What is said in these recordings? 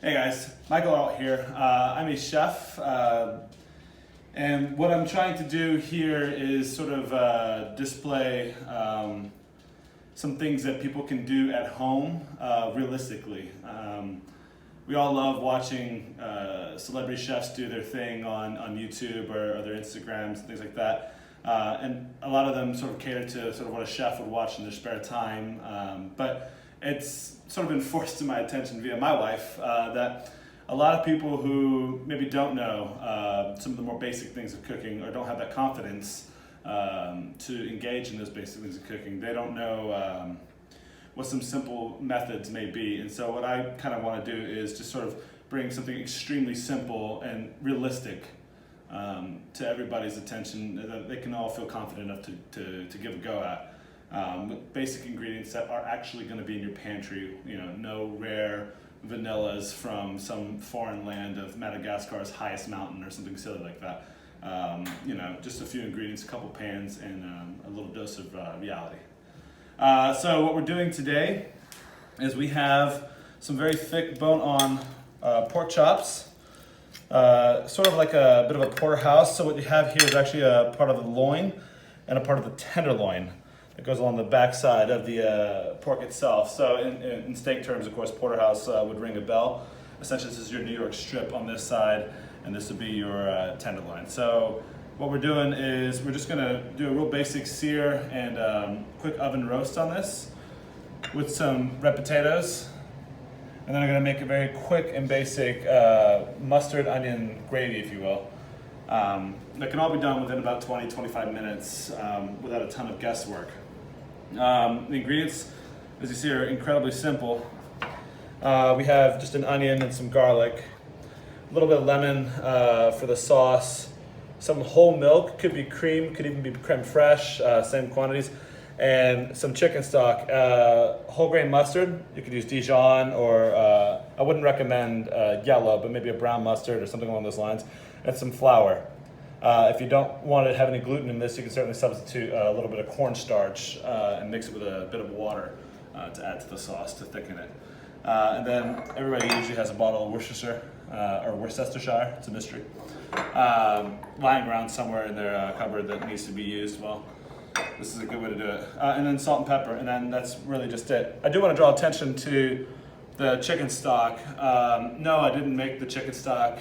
Hey guys, Michael out here. I'm a chef, and what I'm trying to do here is sort of display some things that people can do at home realistically. We all love watching celebrity chefs do their thing on YouTube or their Instagrams and things like that. And a lot of them sort of cater to sort of what a chef would watch in their spare time. But it's sort of been forced to my attention via my wife that a lot of people who maybe don't know some of the more basic things of cooking or don't have that confidence to engage in those basic things of cooking, they don't know what some simple methods may be. And so what I kind of want to do is just sort of bring something extremely simple and realistic to everybody's attention that they can all feel confident enough to give a go at. With basic ingredients that are actually going to be in your pantry, no rare vanillas from some foreign land of Madagascar's highest mountain or something silly like that. Just a few ingredients, a couple pans, and a little dose of reality. So what we're doing today is we have some very thick bone-on pork chops, sort of like a bit of a porterhouse. So what you have here is actually a part of the loin and a part of the tenderloin that goes along the back side of the pork itself. So in steak terms, of course, porterhouse would ring a bell. Essentially, this is your New York strip on this side, and this would be your tenderloin. So what we're doing is we're just gonna do a real basic sear and quick oven roast on this with some red potatoes. And then I'm gonna make a very quick and basic mustard onion gravy, if you will. That can all be done within about 20-25 minutes without a ton of guesswork. The ingredients, as you see, are incredibly simple. We have just an onion and some garlic, a little bit of lemon for the sauce, some whole milk, could be cream, could even be creme fraiche, same quantities, and some chicken stock, whole grain mustard. You could use Dijon, or I wouldn't recommend yellow, but maybe a brown mustard or something along those lines, and some flour. If you don't want to have any gluten in this, you can certainly substitute a little bit of cornstarch and mix it with a bit of water to add to the sauce to thicken it. And then everybody usually has a bottle of Worcestershire, it's a mystery, lying around somewhere in their cupboard that needs to be used. Well, this is a good way to do it. And then salt and pepper, and then that's really just it. I do want to draw attention to the chicken stock. No, I didn't make the chicken stock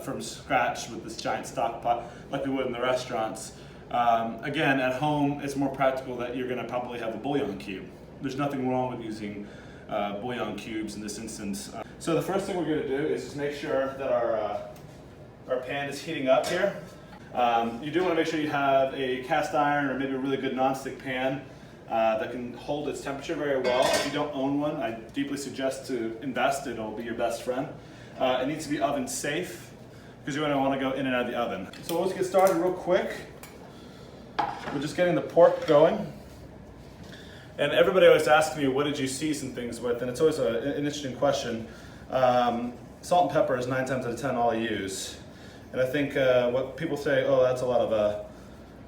from scratch with this giant stock pot like we would in the restaurants. Again, at home, it's more practical that you're gonna probably have a bouillon cube. There's nothing wrong with using bouillon cubes in this instance. So the first thing we're gonna do is just make sure that our pan is heating up here. You do wanna make sure you have a cast iron or maybe a really good nonstick pan that can hold its temperature very well. If you don't own one, I deeply suggest to invest. It'll be your best friend. It needs to be oven safe because you're going to want to go in and out of the oven. So let's get started real quick. We're just getting the pork going. And everybody always asks me, what did you season things with? And it's always an interesting question. Salt and pepper is 9 times out of 10 all I use. And I think what people say, oh, that's a lot of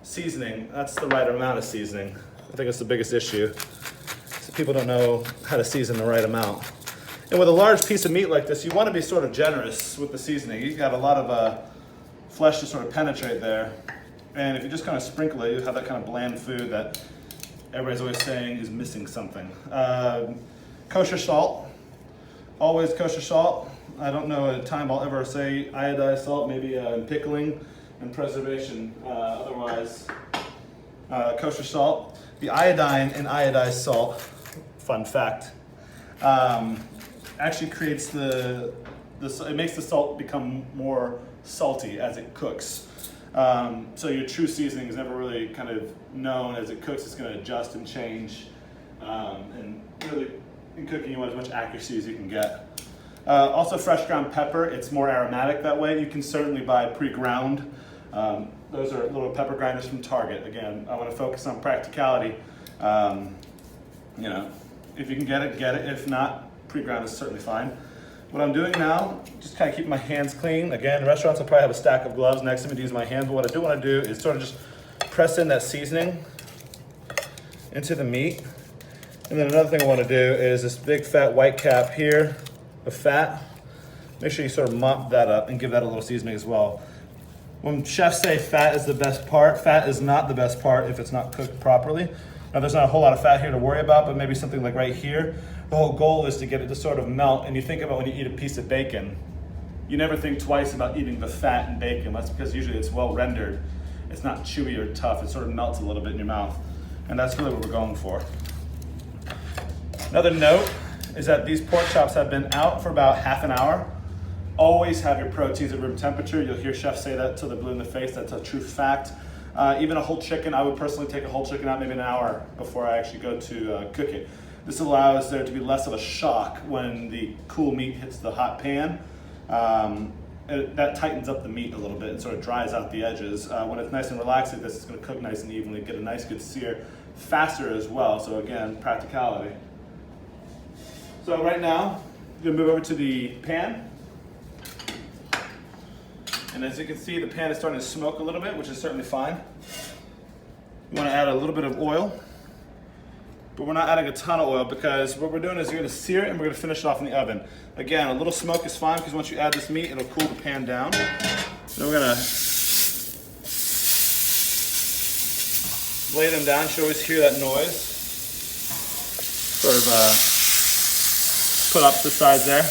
seasoning. That's the right amount of seasoning. I think it's the biggest issue. So people don't know how to season the right amount. And with a large piece of meat like this, you want to be sort of generous with the seasoning. You've got a lot of flesh to sort of penetrate there. And if you just kind of sprinkle it, you have that kind of bland food that everybody's always saying is missing something. Kosher salt, always kosher salt. I don't know a time I'll ever say iodized salt, maybe in pickling and preservation. Otherwise, kosher salt. The iodine in iodized salt, fun fact, actually creates it makes the salt become more salty as it cooks. So your true seasoning is never really kind of known. As it cooks, it's going to adjust and change. And really, in cooking, you want as much accuracy as you can get. Also, fresh ground pepper, it's more aromatic that way. You can certainly buy pre-ground. Those are little pepper grinders from Target. Again, I want to focus on practicality. If you can get it, get it. If not, pre-ground is certainly fine. What I'm doing now, just kind of keep my hands clean. Again, restaurants will probably have a stack of gloves next to me to use my hands, but what I do want to do is sort of just press in that seasoning into the meat. And then another thing I want to do is this big fat white cap here of fat. Make sure you sort of mop that up and give that a little seasoning as well. When chefs say fat is the best part, fat is not the best part if it's not cooked properly. Now there's not a whole lot of fat here to worry about, but maybe something like right here. The whole goal is to get it to sort of melt, and you think about when you eat a piece of bacon, you never think twice about eating the fat in bacon. That's because usually it's well rendered. It's not chewy or tough, it sort of melts a little bit in your mouth. And that's really what we're going for. Another note is that these pork chops have been out for about half an hour. Always have your proteins at room temperature. You'll hear chefs say that till they're blue in the face. That's a true fact. Even a whole chicken, I would personally take a whole chicken out maybe an hour before I actually go to cook it. This allows there to be less of a shock when the cool meat hits the hot pan. That tightens up the meat a little bit and sort of dries out the edges. When it's nice and relaxed like this, it's going to cook nice and evenly, get a nice good sear faster as well. So again, practicality. So right now, I'm going to move over to the pan. And as you can see, the pan is starting to smoke a little bit, which is certainly fine. You want to add a little bit of oil, but we're not adding a ton of oil because what we're doing is you're going to sear it and we're going to finish it off in the oven. Again, a little smoke is fine because once you add this meat, it'll cool the pan down. Then we're going to lay them down. You should always hear that noise. Sort of put up the sides there.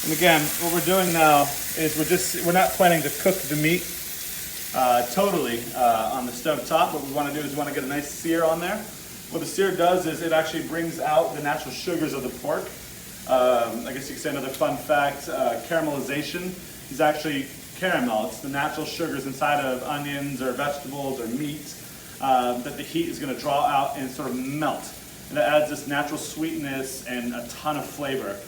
And again, what we're doing now is we're not planning to cook the meat totally on the stove top. What we want to do is we want to get a nice sear on there. What the sear does is it actually brings out the natural sugars of the pork. I guess you could say another fun fact, caramelization is actually caramel. It's the natural sugars inside of onions or vegetables or meat that the heat is going to draw out and sort of melt. And it adds this natural sweetness and a ton of flavor.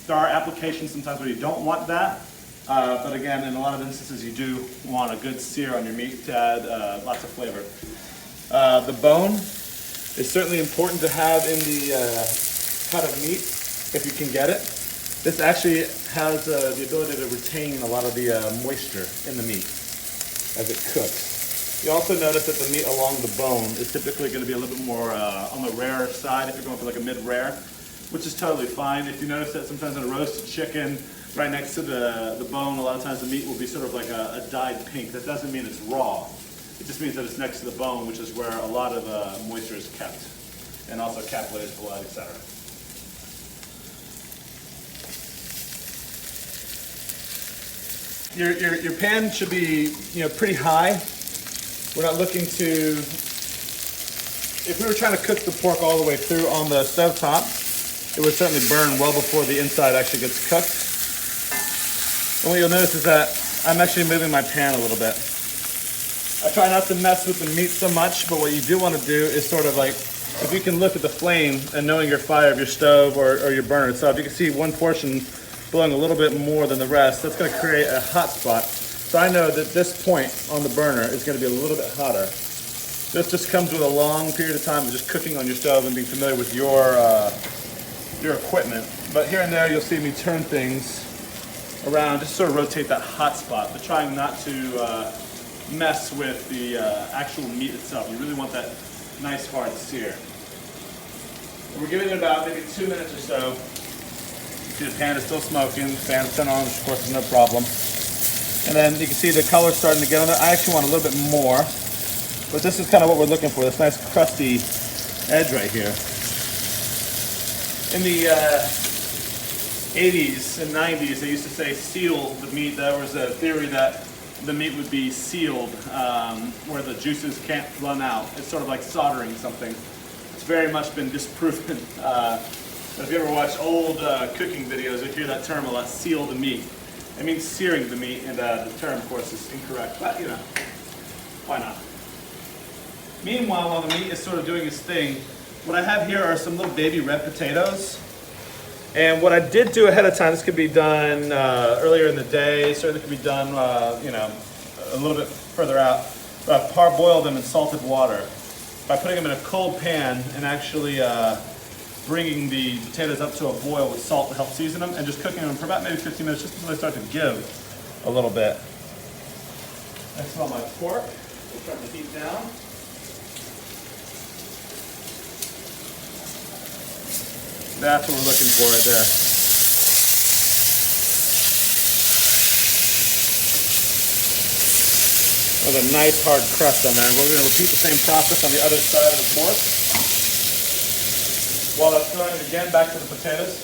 There are applications sometimes where you don't want that, but again, in a lot of instances, you do want a good sear on your meat to add lots of flavor. The bone is certainly important to have in the cut of meat if you can get it. This actually has the ability to retain a lot of the moisture in the meat as it cooks. You also notice that the meat along the bone is typically going to be a little bit more on the rarer side if you're going for like a mid-rare, which is totally fine. If you notice that sometimes in a roasted chicken, right next to the bone, a lot of times the meat will be sort of like a dyed pink. That doesn't mean it's raw. It just means that it's next to the bone, which is where a lot of moisture is kept, and also capillaries, blood, etc. Your pan should be pretty high. We're not looking to, if we were trying to cook the pork all the way through on the stove top, it would certainly burn well before the inside actually gets cooked. And what you'll notice is that I'm actually moving my pan a little bit. I try not to mess with the meat so much, but what you do want to do is sort of like, if you can look at the flame and knowing your fire of your stove or your burner itself, you can see one portion blowing a little bit more than the rest. That's going to create a hot spot. So I know that this point on the burner is going to be a little bit hotter. This just comes with a long period of time of just cooking on your stove and being familiar with your equipment. But here and there you'll see me turn things around, just sort of rotate that hot spot, but trying not to mess with the actual meat itself. You really want that nice hard sear. And we're giving it about maybe 2 minutes or so. You see the pan is still smoking, the fan is turned on, which of course is no problem. And then you can see the color starting to get on it. I actually want a little bit more, but this is kind of what we're looking for, this nice crusty edge right here. In the 80s and 90s, they used to say seal the meat. There was a theory that the meat would be sealed where the juices can't run out. It's sort of like soldering something. It's very much been disproven. But if you ever watch old cooking videos, you hear that term a lot, seal the meat. It means searing the meat, and the term, of course, is incorrect, but why not? Meanwhile, while the meat is sort of doing its thing, what I have here are some little baby red potatoes. And what I did do ahead of time, this could be done earlier in the day, certainly could be done, a little bit further out. But I parboiled them in salted water by putting them in a cold pan and actually bringing the potatoes up to a boil with salt to help season them and just cooking them for about maybe 15 minutes just until they start to give a little bit. Next on my pork, we'll turn the heat down. That's what we're looking for right there. With a nice hard crust on there. And we're going to repeat the same process on the other side of the pork. While that's going, again, back to the potatoes.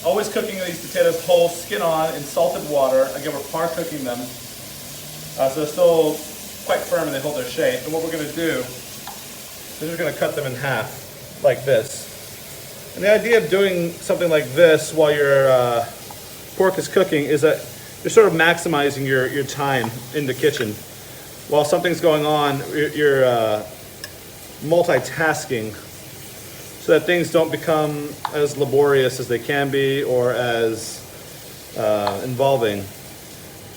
Always cooking these potatoes whole, skin on, in salted water. Again, we're par cooking them. So they're still quite firm and they hold their shape. And what we're going to do is we're going to cut them in half, like this. And the idea of doing something like this while your pork is cooking is that you're sort of maximizing your time in the kitchen. While something's going on, you're multitasking so that things don't become as laborious as they can be or as involving.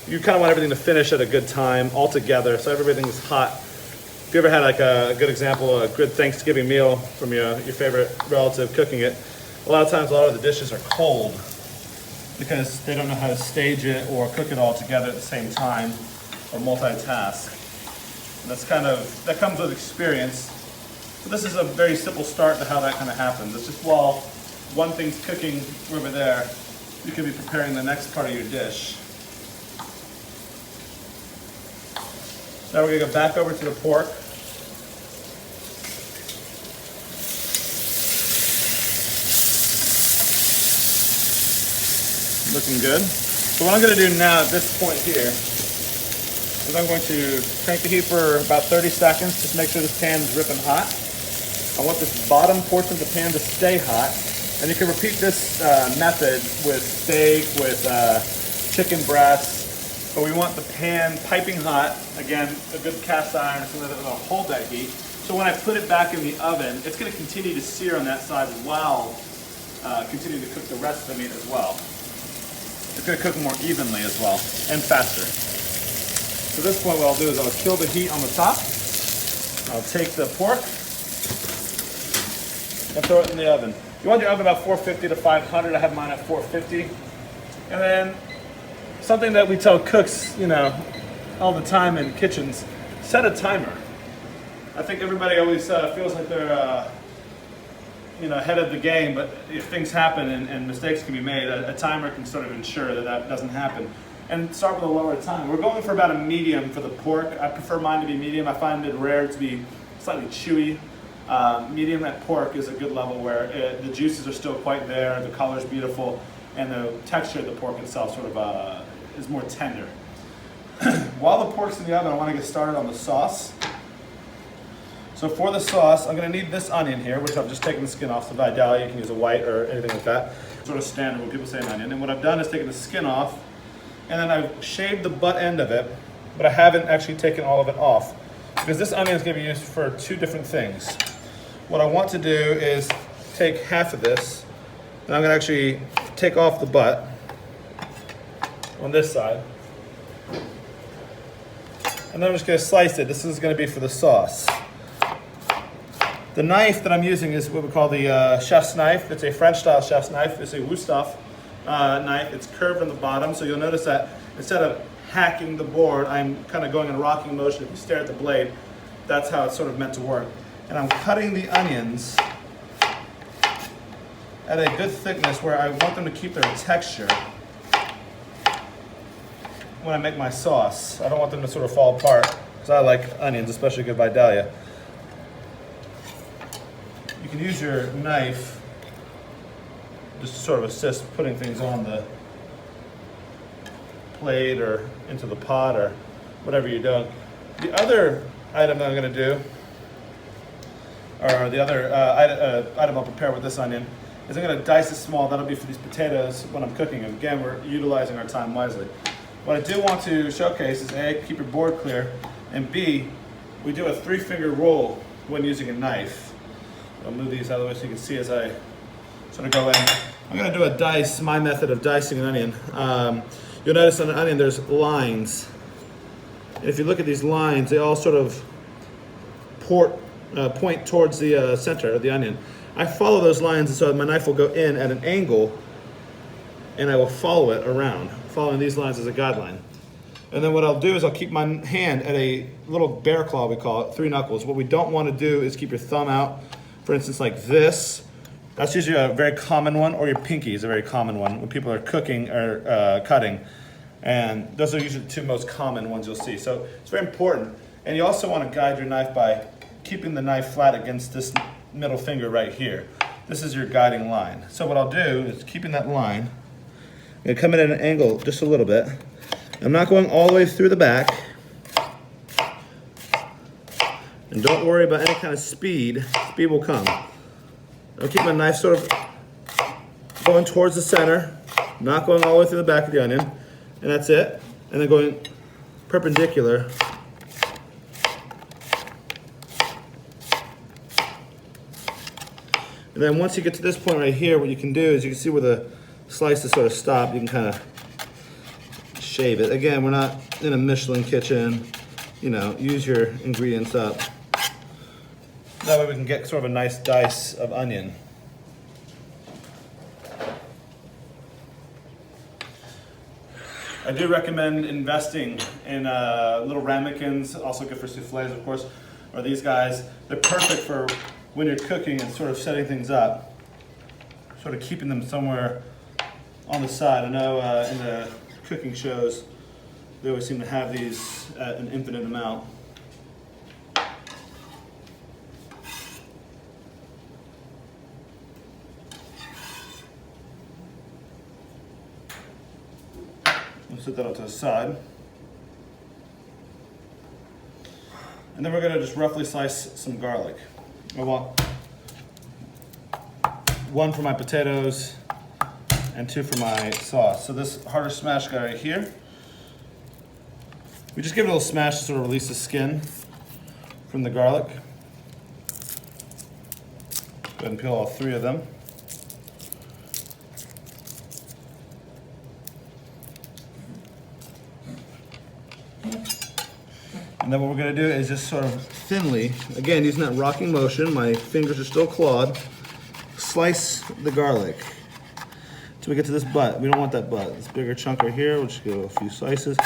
You kind of want everything to finish at a good time all together so everything's hot. If you ever had like a good example, a good Thanksgiving meal from your favorite relative cooking it, a lot of times a lot of the dishes are cold because they don't know how to stage it or cook it all together at the same time or multitask. And that comes with experience. So this is a very simple start to how that kind of happens. It's just while one thing's cooking over there, you could be preparing the next part of your dish. Now we're going to go back over to the pork. Looking good. So what I'm going to do now at this point here is I'm going to crank the heat for about 30 seconds. Just make sure this pan is ripping hot. I want this bottom portion of the pan to stay hot. And you can repeat this method with steak, with chicken breasts. But we want the pan piping hot. Again, a good cast iron so that it'll hold that heat. So when I put it back in the oven, it's going to continue to sear on that side while continuing to cook the rest of the meat as well. It's going to cook more evenly as well and faster. So at this point what I'll do is I'll kill the heat on the top. I'll take the pork and throw it in the oven. You want your oven about 450 to 500. I have mine at 450. And then something that we tell cooks, all the time in kitchens, set a timer. I think everybody always feels like they're ahead of the game, but if things happen and mistakes can be made, a timer can sort of ensure that doesn't happen. And start with a lower time. We're going for about a medium for the pork. I prefer mine to be medium. I find it rare to be slightly chewy. Medium at pork is a good level where the juices are still quite there, the color's beautiful, and the texture of the pork itself sort of is more tender. While the pork's in the oven, I want to get started on the sauce. So for the sauce, I'm going to need this onion here, which I've just taken the skin off. So Vidalia, you can use a white or anything like that. Sort of standard when people say an onion. And what I've done is taken the skin off, and then I've shaved the butt end of it, but I haven't actually taken all of it off, because this onion is going to be used for two different things. What I want to do is take half of this, and I'm going to actually take off the butt on this side. And then I'm just going to slice it. This is going to be for the sauce. The knife that I'm using is what we call the chef's knife. It's a French-style chef's knife. It's a Wusthof knife. It's curved on the bottom, so you'll notice that instead of hacking the board, I'm kind of going in a rocking motion. If you stare at the blade, that's how it's sort of meant to work. And I'm cutting the onions at a good thickness where I want them to keep their texture when I make my sauce. I don't want them to sort of fall apart, because I like onions, especially good Vidalia. You can use your knife just to sort of assist putting things on the plate or into the pot or whatever you're doing. The other item that I'm going to do, or the other item I'll prepare with this onion, is I'm going to dice it small. That'll be for these potatoes when I'm cooking them. Again, we're utilizing our time wisely. What I do want to showcase is A, keep your board clear, and B, we do a 3-finger roll when using a knife. I'll move these out of the way so you can see as I sort of go in. I'm going to do a dice, my method of dicing an onion. You'll notice on an onion there's lines. And if you look at these lines, they all sort of point towards the center of the onion. I follow those lines, and so my knife will go in at an angle, and I will follow it around, following these lines as a guideline. And then what I'll do is I'll keep my hand at a little bear claw, we call it, 3 knuckles. What we don't want to do is keep your thumb out, for instance, like this, That's usually a very common one, or your pinky is a very common one when people are cooking or cutting. And those are usually the two most common ones you'll see. So it's very important. And you also want to guide your knife by keeping the knife flat against this middle finger right here. This is your guiding line. So what I'll do is, keeping that line, I'm going to come in at an angle just a little bit. I'm not going all the way through the back. And don't worry about any kind of speed. Speed will come. I'll keep my knife sort of going towards the center, not going all the way through the back of the onion, and that's it. And then going perpendicular. And then once you get to this point right here, what you can do is you can see where the slices sort of stop. You can kind of shave it. Again, we're not in a Michelin kitchen. You know, use your ingredients up. That way we can get sort of a nice dice of onion. I do recommend investing in little ramekins, also good for soufflés, of course, or these guys. They're perfect for when you're cooking and sort of setting things up, sort of keeping them somewhere on the side. I know in the cooking shows, they always seem to have these at an infinite amount. We'll set that out to the side. And then we're going to just roughly slice some garlic. I want 1 for my potatoes and 2 for my sauce. So this harder smash guy right here, we just give it a little smash to sort of release the skin from the garlic. Go ahead and peel all 3 of them. And then what we're going to do is just sort of thinly, again using that rocking motion, my fingers are still clawed, slice the garlic until we get to this butt. We don't want that butt. This bigger chunk right here, we'll just go a few slices.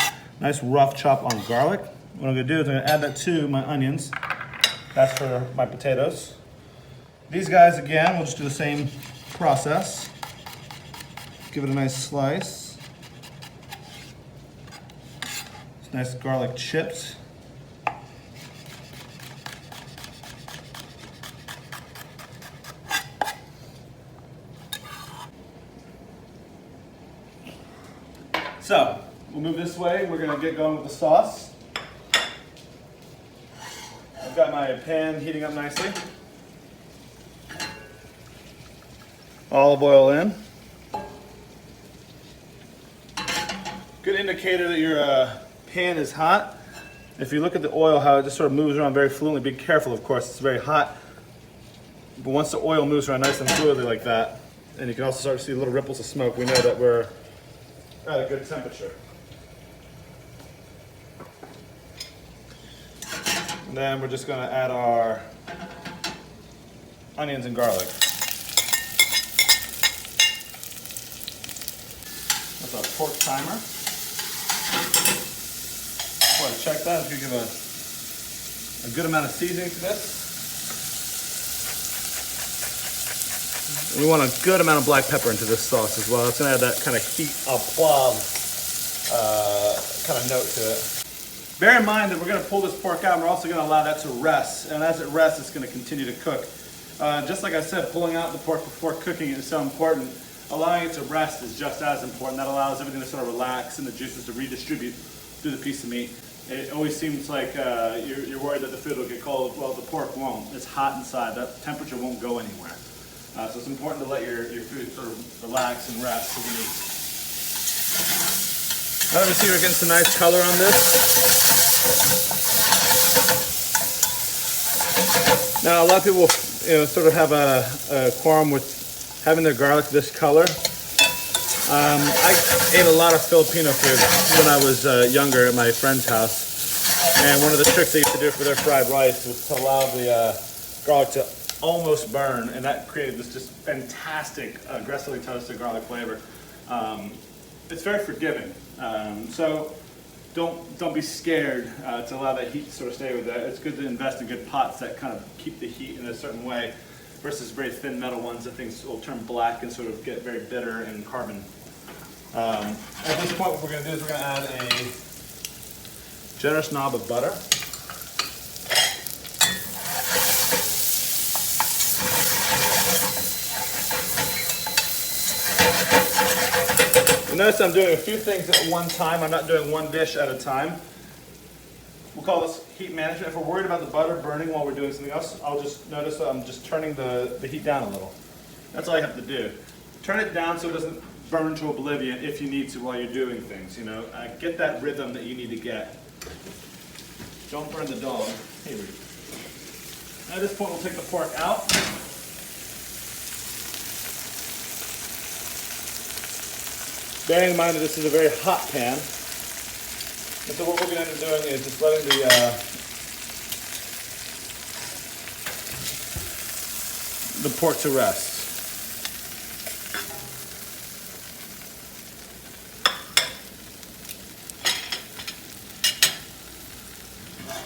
Nice rough chop on garlic. What I'm going to do is I'm going to add that to my onions. That's for my potatoes. These guys, again, we'll just do the same process. Give it a nice slice. It's nice garlic chips. So, we'll move this way. We're gonna get going with the sauce. I've got my pan heating up nicely. Olive oil in. Good indicator that your pan is hot. If you look at the oil, how it just sort of moves around very fluently, be careful, of course, it's very hot. But once the oil moves around nice and fluidly like that, and you can also start to see little ripples of smoke, we know that we're at a good temperature. And then we're just going to add our onions and garlic. That's our pork timer. Before I check that, I'm going to give a good amount of seasoning to this. And we want a good amount of black pepper into this sauce as well. It's going to add that kind of heat au poivre kind of note to it. Bear in mind that we're going to pull this pork out and we're also going to allow that to rest. And as it rests, it's going to continue to cook. Just like I said, pulling out the pork before cooking is so important. Allowing it to rest is just as important. That allows everything to sort of relax and the juices to redistribute through the piece of meat. It always seems like you're worried that the food will get cold. Well, the pork won't. It's hot inside. That temperature won't go anywhere. So it's important to let your food sort of relax and rest with the meat. Now let me see, we're getting some nice color on this. Now a lot of people, sort of have a qualm with having their garlic this color. I ate a lot of Filipino food when I was younger at my friend's house, and one of the tricks they used to do for their fried rice was to allow the garlic to almost burn, and that created this just fantastic, aggressively toasted garlic flavor. It's very forgiving, so don't be scared to allow that heat to sort of stay with that. It's good to invest in good pots that kind of keep the heat in a certain way. versus very thin metal ones that things will turn black and sort of get very bitter and carbon. At this point, what we're going to do is we're going to add a generous knob of butter. You notice I'm doing a few things at one time. I'm not doing one dish at a time. We'll call this heat management. If we're worried about the butter burning while we're doing something else, I'll just notice that I'm just turning the heat down a little. That's all you have to do. Turn it down so it doesn't burn to oblivion if you need to while you're doing things. You know, get that rhythm that you need to get. Don't burn the dog. Hey, Rudy. At this point, we'll take the pork out. Bearing in mind that this is a very hot pan. And so what we're going to end up doing is just letting the pork to rest.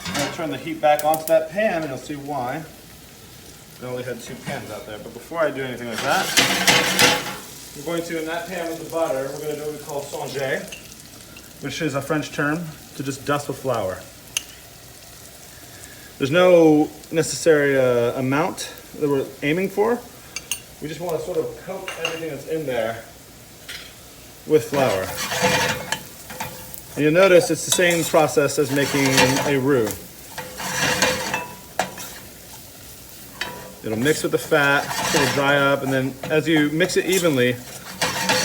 I'm going to turn the heat back onto that pan, and you'll see why. I only had 2 pans out there. But before I do anything like that, we're going to, in that pan with the butter, we're going to do what we call songer, which is a French term to just dust with flour. There's no necessary amount that we're aiming for. We just want to sort of coat everything that's in there with flour. And you'll notice it's the same process as making a roux. It'll mix with the fat, it'll dry up, and then as you mix it evenly,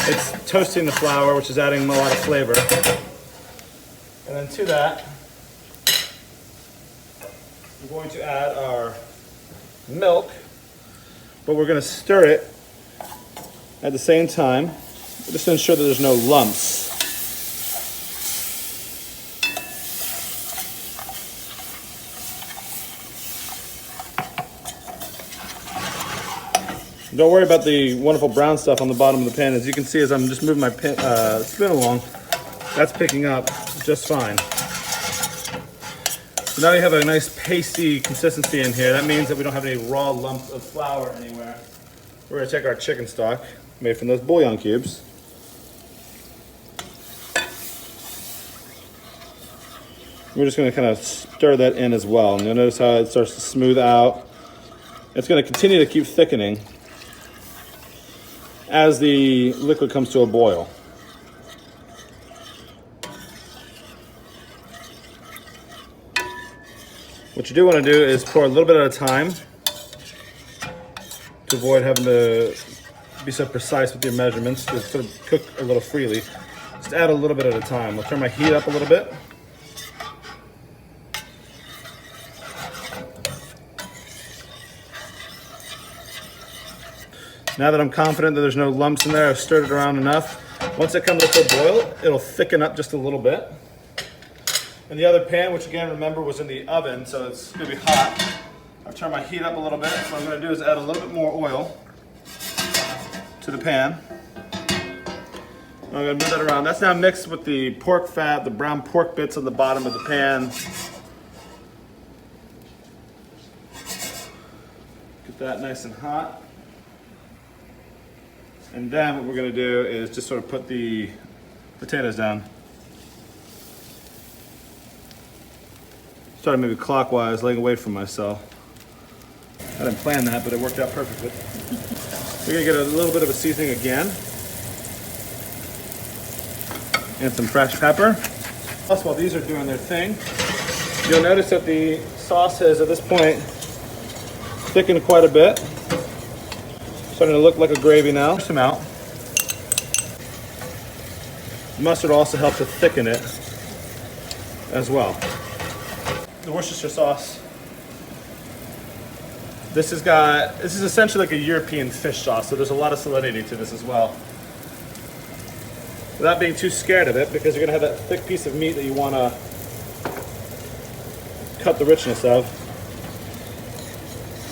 it's toasting the flour, which is adding a lot of flavor. And then to that, we're going to add our milk, but we're going to stir it at the same time, just to ensure that there's no lumps. Don't worry about the wonderful brown stuff on the bottom of the pan. As you can see, as I'm just moving my spoon along, that's picking up just fine. So now we have a nice pasty consistency in here. That means that we don't have any raw lumps of flour anywhere. We're going to take our chicken stock, made from those bouillon cubes. We're just going to kind of stir that in as well. And you'll notice how it starts to smooth out. It's going to continue to keep thickening as the liquid comes to a boil. What you do want to do is pour a little bit at a time to avoid having to be so precise with your measurements, to sort of cook a little freely. Just add a little bit at a time. I'll turn my heat up a little bit. Now that I'm confident that there's no lumps in there, I've stirred it around enough. Once it comes up to a boil, it'll thicken up just a little bit. And the other pan, which again, remember, was in the oven, so it's gonna be hot. I've turned my heat up a little bit. So what I'm gonna do is add a little bit more oil to the pan. I'm gonna move that around. That's now mixed with the pork fat, the brown pork bits on the bottom of the pan. Get that nice and hot. And then what we're going to do is just sort of put the potatoes down. Started maybe clockwise, laying away from myself. I didn't plan that, but it worked out perfectly. We're going to get a little bit of a seasoning again. And some fresh pepper. Plus, while these are doing their thing, you'll notice that the sauce has, at this point, thickened quite a bit. Starting to look like a gravy now. Some out. Mustard also helps to thicken it as well. The Worcestershire sauce. This is essentially like a European fish sauce, so there's a lot of salinity to this as well. Without being too scared of it, because you're gonna have that thick piece of meat that you wanna cut the richness of.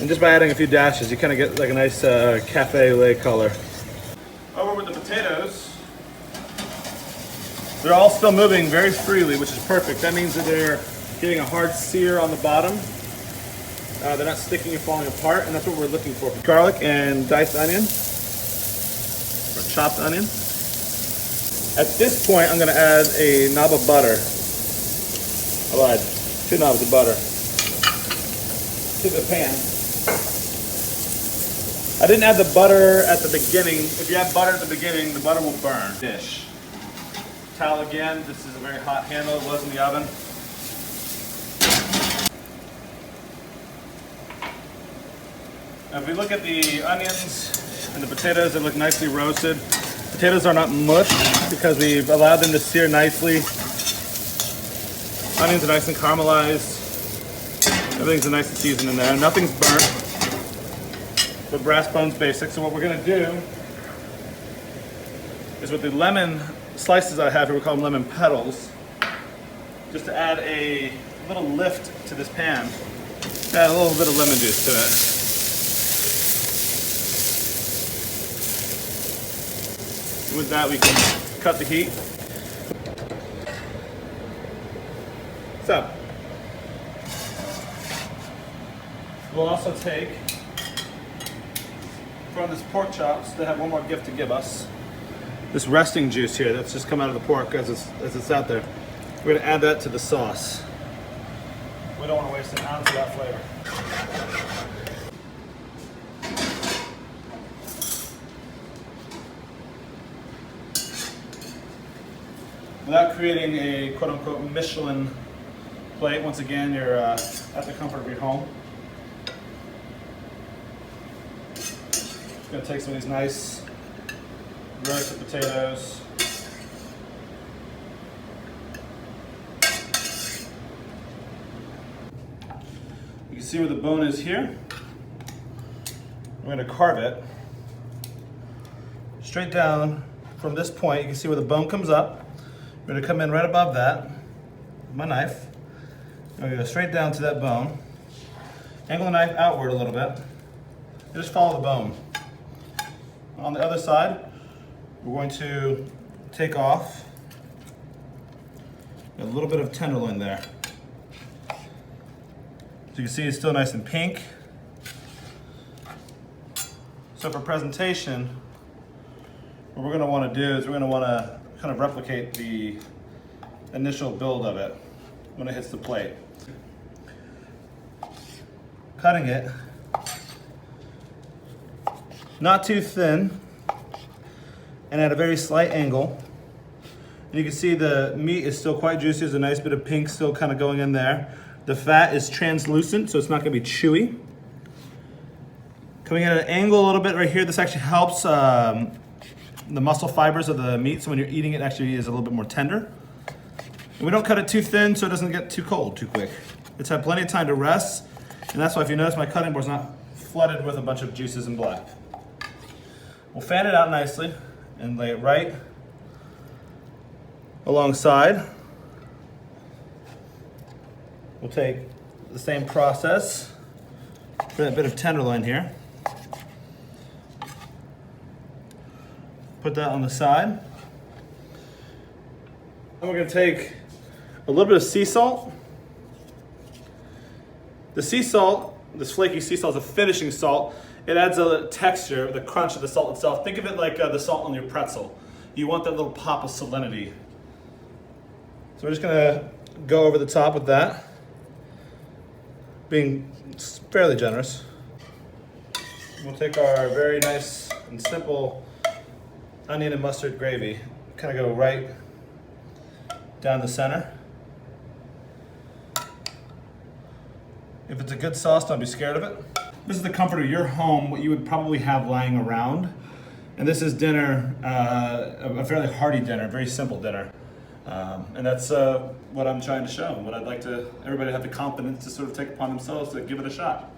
And just by adding a few dashes, you kind of get like a nice cafe au lait color. Over with the potatoes. They're all still moving very freely, which is perfect. That means that they're getting a hard sear on the bottom. They're not sticking and falling apart, and that's what we're looking for. Garlic and diced onion, or chopped onion. At this point, I'm gonna add a knob of butter. I lied, 2 knobs of butter to the pan. I didn't add the butter at the beginning. If you add butter at the beginning, the butter will burn. Dish. Towel again, this is a very hot handle, it was in the oven. Now if we look at the onions and the potatoes, they look nicely roasted. Potatoes are not mushed because we've allowed them to sear nicely. Onions are nice and caramelized. Everything's nice and seasoned in there. Nothing's burnt. But brass bones basic. So what we're gonna do is with the lemon slices I have here, we call them lemon petals, just to add a little lift to this pan. Add a little bit of lemon juice to it. With that, we can cut the heat. So, we'll also take from this pork chops, they have one more gift to give us. This resting juice here that's just come out of the pork as it's out there. We're gonna add that to the sauce. We don't want to waste an ounce of that flavor. Without creating a quote-unquote Michelin plate, once again, you're at the comfort of your home. Just gonna take some of these nice roasted potatoes. You can see where the bone is here. I'm gonna carve it straight down from this point. You can see where the bone comes up. I'm gonna come in right above that with my knife. I'm gonna go straight down to that bone. Angle the knife outward a little bit. And just follow the bone. On the other side, we're going to take off a little bit of tenderloin there. So you can see it's still nice and pink. So for presentation, what we're gonna wanna do is we're gonna wanna kind of replicate the initial build of it when it hits the plate. Cutting it, not too thin, and at a very slight angle. And you can see the meat is still quite juicy. There's a nice bit of pink still kind of going in there. The fat is translucent, so it's not gonna be chewy. Coming at an angle a little bit right here, this actually helps the muscle fibers of the meat, so when you're eating it actually is a little bit more tender. And we don't cut it too thin so it doesn't get too cold too quick. It's had plenty of time to rest, and that's why if you notice my cutting board's not flooded with a bunch of juices and black. We'll fan it out nicely and lay it right alongside. We'll take the same process for that bit of tenderloin here. Put that on the side. And we're gonna take a little bit of sea salt. The sea salt, this flaky sea salt, is a finishing salt. It adds a texture, the crunch of the salt itself. Think of it like the salt on your pretzel. You want that little pop of salinity. So we're just gonna go over the top with that, being fairly generous. We'll take our very nice and simple onion and mustard gravy, kind of go right down the center. If it's a good sauce, don't be scared of it. This is the comfort of your home, what you would probably have lying around. And this is dinner, a fairly hearty dinner, very simple dinner. And that's what I'm trying to show, what I'd like to everybody have the confidence to sort of take upon themselves to give it a shot.